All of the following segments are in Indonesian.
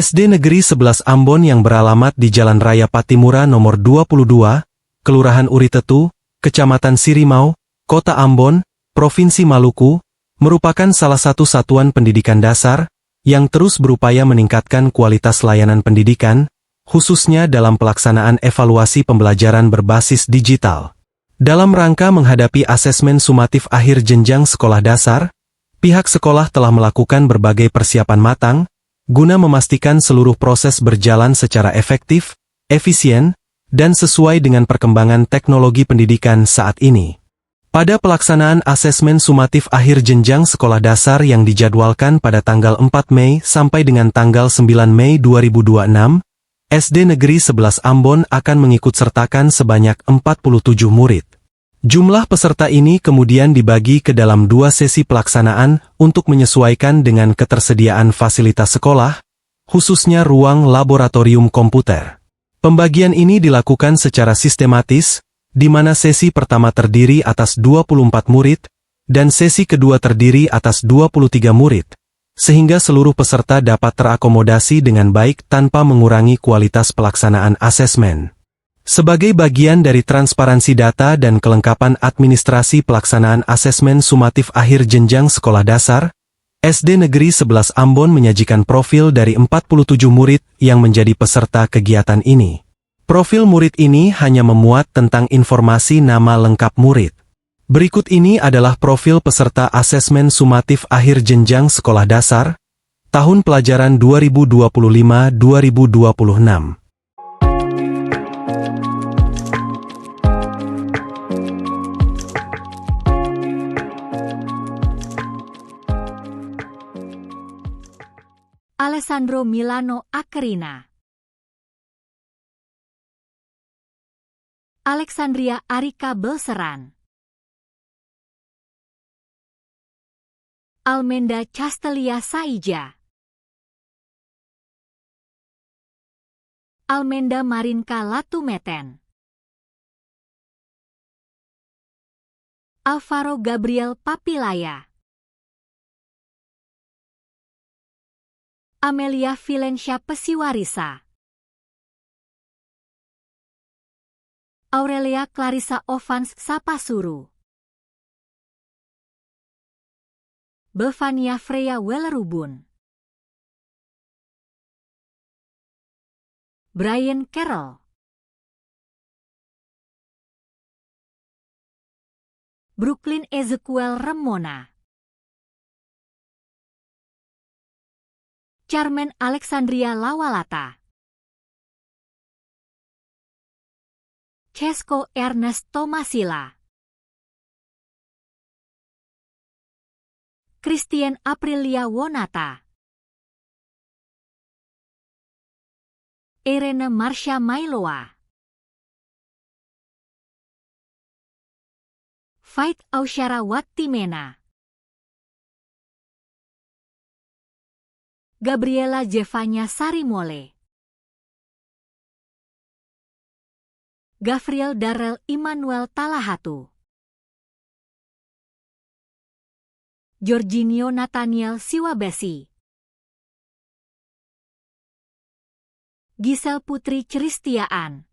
SD Negeri 11 Ambon yang beralamat di Jalan Raya Patimura nomor 22, Kelurahan Uritetu, Kecamatan Sirimau, Kota Ambon, Provinsi Maluku, merupakan salah satu satuan pendidikan dasar yang terus berupaya meningkatkan kualitas layanan pendidikan, khususnya dalam pelaksanaan evaluasi pembelajaran berbasis digital. Dalam rangka menghadapi asesmen sumatif akhir jenjang sekolah dasar, pihak sekolah telah melakukan berbagai persiapan matang, guna memastikan seluruh proses berjalan secara efektif, efisien, dan sesuai dengan perkembangan teknologi pendidikan saat ini. Pada pelaksanaan asesmen sumatif akhir jenjang sekolah dasar yang dijadwalkan pada tanggal 4 Mei sampai dengan tanggal 9 Mei 2026, SD Negeri 11 Ambon akan mengikut sertakan sebanyak 47 murid. Jumlah peserta ini kemudian dibagi ke dalam 2 sesi pelaksanaan untuk menyesuaikan dengan ketersediaan fasilitas sekolah, khususnya ruang laboratorium komputer. Pembagian ini dilakukan secara sistematis, di mana sesi pertama terdiri atas 24 murid, dan sesi kedua terdiri atas 23 murid, sehingga seluruh peserta dapat terakomodasi dengan baik tanpa mengurangi kualitas pelaksanaan asesmen. Sebagai bagian dari transparansi data dan kelengkapan administrasi pelaksanaan asesmen sumatif akhir jenjang sekolah dasar, SD Negeri 11 Ambon menyajikan profil dari 47 murid yang menjadi peserta kegiatan ini. Profil murid ini hanya memuat tentang informasi nama lengkap murid. Berikut ini adalah profil peserta asesmen sumatif akhir jenjang sekolah dasar, tahun pelajaran 2025-2026. Alessandro Milano Akerina, Alexandria Arika Belseran, Almenda Castelia Saija, Almenda Marinka Latumeten, Alvaro Gabriel Papilaya, Amelia Valencia Pesiwarisa, Aurelia Clarissa Ovans Sapasuru, Bevania Freya Wellerubun, Brian Carroll, Brooklyn Ezekiel Remona, Carmen Alexandria Lawalata, Cesco Ernest Tomasila, Christian Aprilia Wonata, Irene Marsha Mailoa, Fait Ausyara Wattimena, Gabriela Jevanya Sarimole, Gavriel Darrell Immanuel Talahatu, Jorginio Nathaniel Siwabesi, Gisel Putri Cristiaan,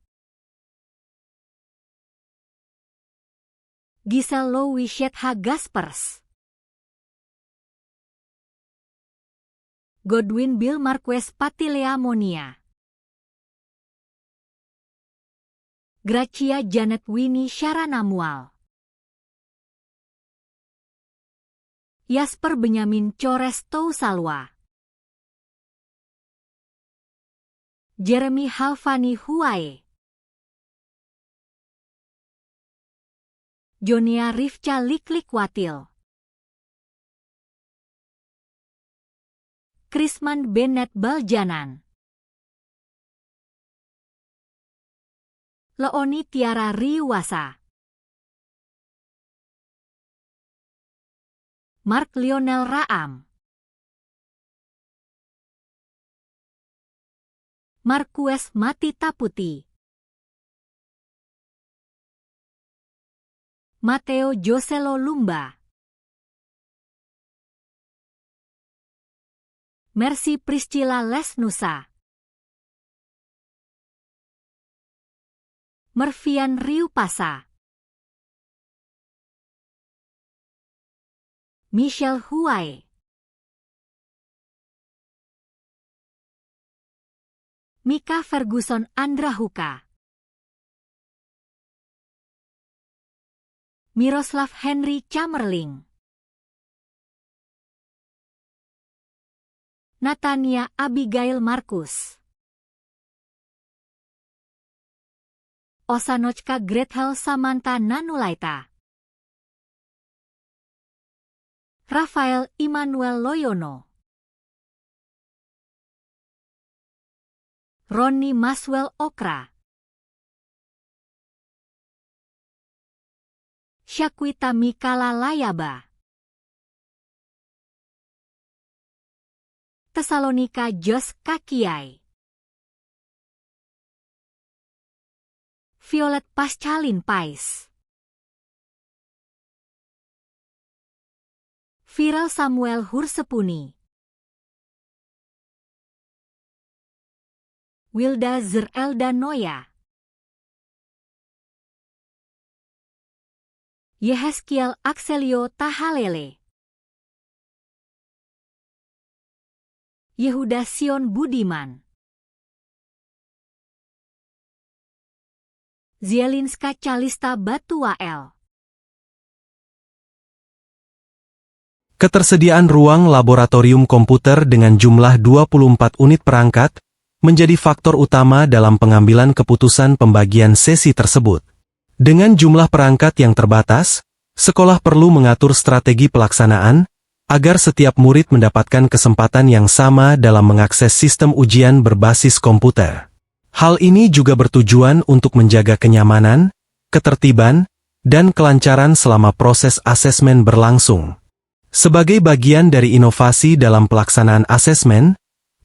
Gisel Lowishetha Gaspers, Godwin Bill Marquez Patilea Monia, Gracia Janet Winnie Syaranamual, Yasper Benyamin Chores Tousalwa, Jeremy Halfani Huae, Jonia Rifca Liklikwatil, Krisman Bennett Baljanan, Leoni Tiara Riwasa, Mark Lionel Raam, Marquez Mati Taputi, Matteo Joselo Lumba, Mercy Priscilla Lesnusa. Mervian Riupasa. Michelle Huai. Mika Ferguson Andrahuka. Miroslav Henry Chammerling. Natania Abigail Markus. Osanochka Grethel Samantha Nanulaita. Rafael Immanuel Loyono. Ronnie Maswell Okra. Syakwita Mikala Layaba. Tesalonika Jos Kakiai. Violet Pascalin Pais. Viral Samuel Hursepuni. Wilda Zerelda Noya. Yehezkiel Axelio Tahalele. Yehuda Sion Budiman. Zielinska Calista Batuael. Ketersediaan ruang laboratorium komputer dengan jumlah 24 unit perangkat menjadi faktor utama dalam pengambilan keputusan pembagian sesi tersebut. Dengan jumlah perangkat yang terbatas, sekolah perlu mengatur strategi pelaksanaan agar setiap murid mendapatkan kesempatan yang sama dalam mengakses sistem ujian berbasis komputer. Hal ini juga bertujuan untuk menjaga kenyamanan, ketertiban, dan kelancaran selama proses asesmen berlangsung. Sebagai bagian dari inovasi dalam pelaksanaan asesmen,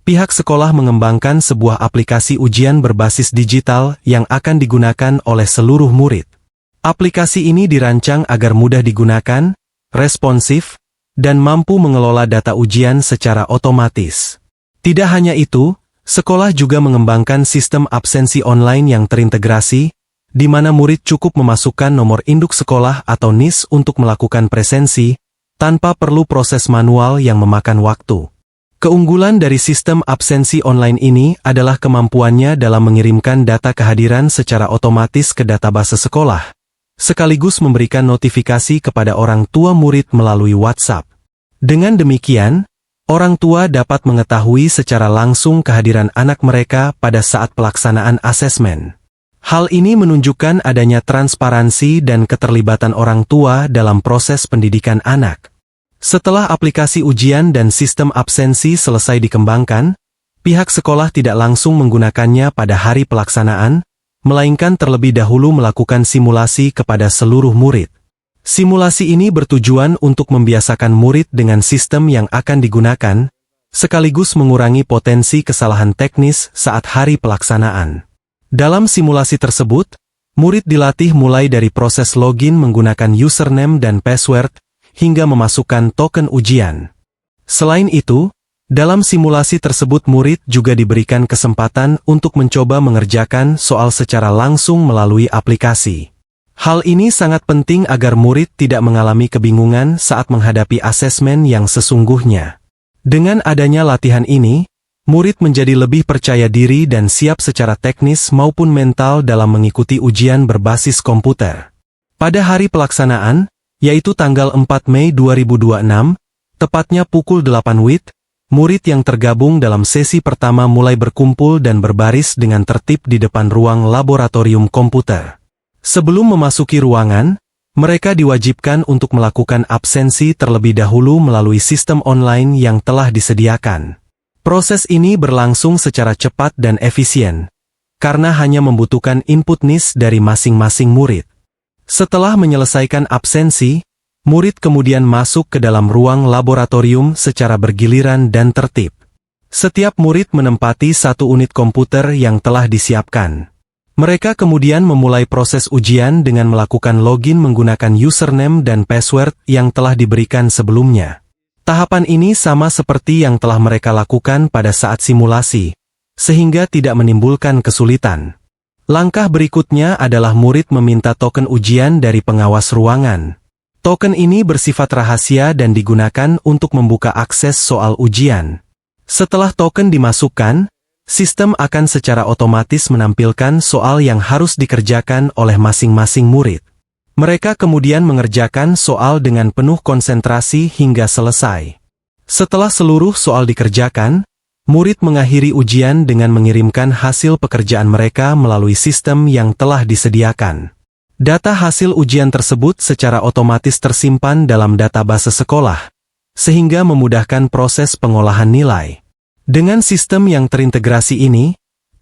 pihak sekolah mengembangkan sebuah aplikasi ujian berbasis digital yang akan digunakan oleh seluruh murid. Aplikasi ini dirancang agar mudah digunakan, responsif, dan mampu mengelola data ujian secara otomatis. Tidak hanya itu, sekolah juga mengembangkan sistem absensi online yang terintegrasi, di mana murid cukup memasukkan nomor induk sekolah atau NIS untuk melakukan presensi, tanpa perlu proses manual yang memakan waktu. Keunggulan dari sistem absensi online ini adalah kemampuannya dalam mengirimkan data kehadiran secara otomatis ke database sekolah, sekaligus memberikan notifikasi kepada orang tua murid melalui WhatsApp. Dengan demikian, orang tua dapat mengetahui secara langsung kehadiran anak mereka pada saat pelaksanaan asesmen. Hal ini menunjukkan adanya transparansi dan keterlibatan orang tua dalam proses pendidikan anak. Setelah aplikasi ujian dan sistem absensi selesai dikembangkan, pihak sekolah tidak langsung menggunakannya pada hari pelaksanaan, melainkan terlebih dahulu melakukan simulasi kepada seluruh murid. Simulasi ini bertujuan untuk membiasakan murid dengan sistem yang akan digunakan, sekaligus mengurangi potensi kesalahan teknis saat hari pelaksanaan. Dalam simulasi tersebut, murid dilatih mulai dari proses login menggunakan username dan password, hingga memasukkan token ujian. Selain itu, dalam simulasi tersebut murid juga diberikan kesempatan untuk mencoba mengerjakan soal secara langsung melalui aplikasi. Hal ini sangat penting agar murid tidak mengalami kebingungan saat menghadapi asesmen yang sesungguhnya. Dengan adanya latihan ini, murid menjadi lebih percaya diri dan siap secara teknis maupun mental dalam mengikuti ujian berbasis komputer. Pada hari pelaksanaan, yaitu tanggal 4 Mei 2026, tepatnya pukul 8 WIB, murid yang tergabung dalam sesi pertama mulai berkumpul dan berbaris dengan tertib di depan ruang laboratorium komputer. Sebelum memasuki ruangan, mereka diwajibkan untuk melakukan absensi terlebih dahulu melalui sistem online yang telah disediakan. Proses ini berlangsung secara cepat dan efisien, karena hanya membutuhkan input NIS dari masing-masing murid. Setelah menyelesaikan absensi, murid kemudian masuk ke dalam ruang laboratorium secara bergiliran dan tertib. Setiap murid menempati satu unit komputer yang telah disiapkan. Mereka kemudian memulai proses ujian dengan melakukan login menggunakan username dan password yang telah diberikan sebelumnya. Tahapan ini sama seperti yang telah mereka lakukan pada saat simulasi, sehingga tidak menimbulkan kesulitan. Langkah berikutnya adalah murid meminta token ujian dari pengawas ruangan. Token ini bersifat rahasia dan digunakan untuk membuka akses soal ujian. Setelah token dimasukkan, sistem akan secara otomatis menampilkan soal yang harus dikerjakan oleh masing-masing murid. Mereka kemudian mengerjakan soal dengan penuh konsentrasi hingga selesai. Setelah seluruh soal dikerjakan, murid mengakhiri ujian dengan mengirimkan hasil pekerjaan mereka melalui sistem yang telah disediakan. Data hasil ujian tersebut secara otomatis tersimpan dalam database sekolah, sehingga memudahkan proses pengolahan nilai. Dengan sistem yang terintegrasi ini,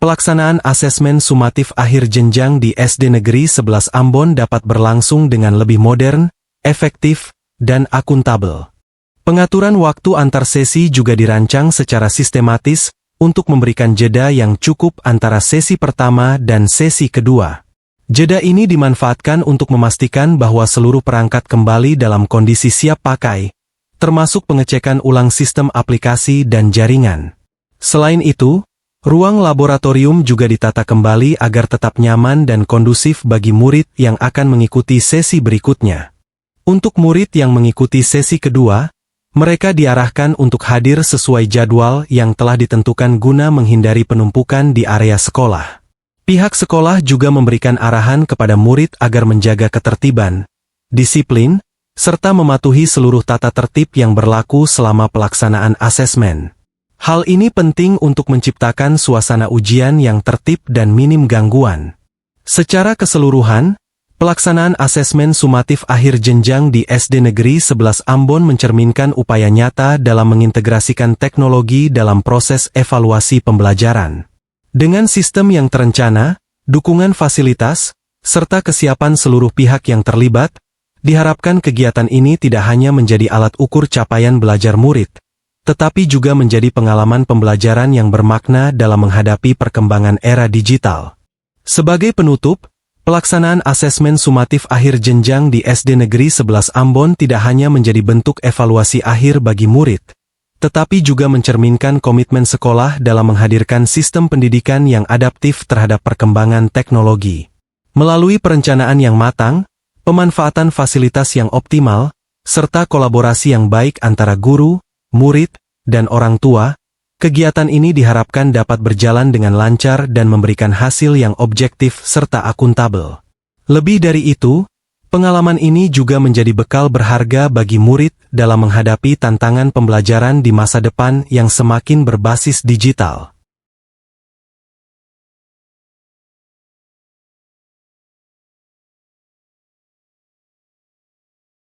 pelaksanaan asesmen sumatif akhir jenjang di SD Negeri 11 Ambon dapat berlangsung dengan lebih modern, efektif, dan akuntabel. Pengaturan waktu antar sesi juga dirancang secara sistematis untuk memberikan jeda yang cukup antara sesi pertama dan sesi kedua. Jeda ini dimanfaatkan untuk memastikan bahwa seluruh perangkat kembali dalam kondisi siap pakai, termasuk pengecekan ulang sistem aplikasi dan jaringan. Selain itu, ruang laboratorium juga ditata kembali agar tetap nyaman dan kondusif bagi murid yang akan mengikuti sesi berikutnya. Untuk murid yang mengikuti sesi kedua, mereka diarahkan untuk hadir sesuai jadwal yang telah ditentukan guna menghindari penumpukan di area sekolah. Pihak sekolah juga memberikan arahan kepada murid agar menjaga ketertiban, disiplin, serta mematuhi seluruh tata tertib yang berlaku selama pelaksanaan asesmen. Hal ini penting untuk menciptakan suasana ujian yang tertib dan minim gangguan. Secara keseluruhan, pelaksanaan asesmen sumatif akhir jenjang di SD Negeri 11 Ambon mencerminkan upaya nyata dalam mengintegrasikan teknologi dalam proses evaluasi pembelajaran. Dengan sistem yang terencana, dukungan fasilitas, serta kesiapan seluruh pihak yang terlibat, diharapkan kegiatan ini tidak hanya menjadi alat ukur capaian belajar murid, tetapi juga menjadi pengalaman pembelajaran yang bermakna dalam menghadapi perkembangan era digital. Sebagai penutup, pelaksanaan asesmen sumatif akhir jenjang di SD Negeri 11 Ambon tidak hanya menjadi bentuk evaluasi akhir bagi murid, tetapi juga mencerminkan komitmen sekolah dalam menghadirkan sistem pendidikan yang adaptif terhadap perkembangan teknologi. Melalui perencanaan yang matang, pemanfaatan fasilitas yang optimal, serta kolaborasi yang baik antara guru, murid, dan orang tua, kegiatan ini diharapkan dapat berjalan dengan lancar dan memberikan hasil yang objektif serta akuntabel. Lebih dari itu, pengalaman ini juga menjadi bekal berharga bagi murid dalam menghadapi tantangan pembelajaran di masa depan yang semakin berbasis digital.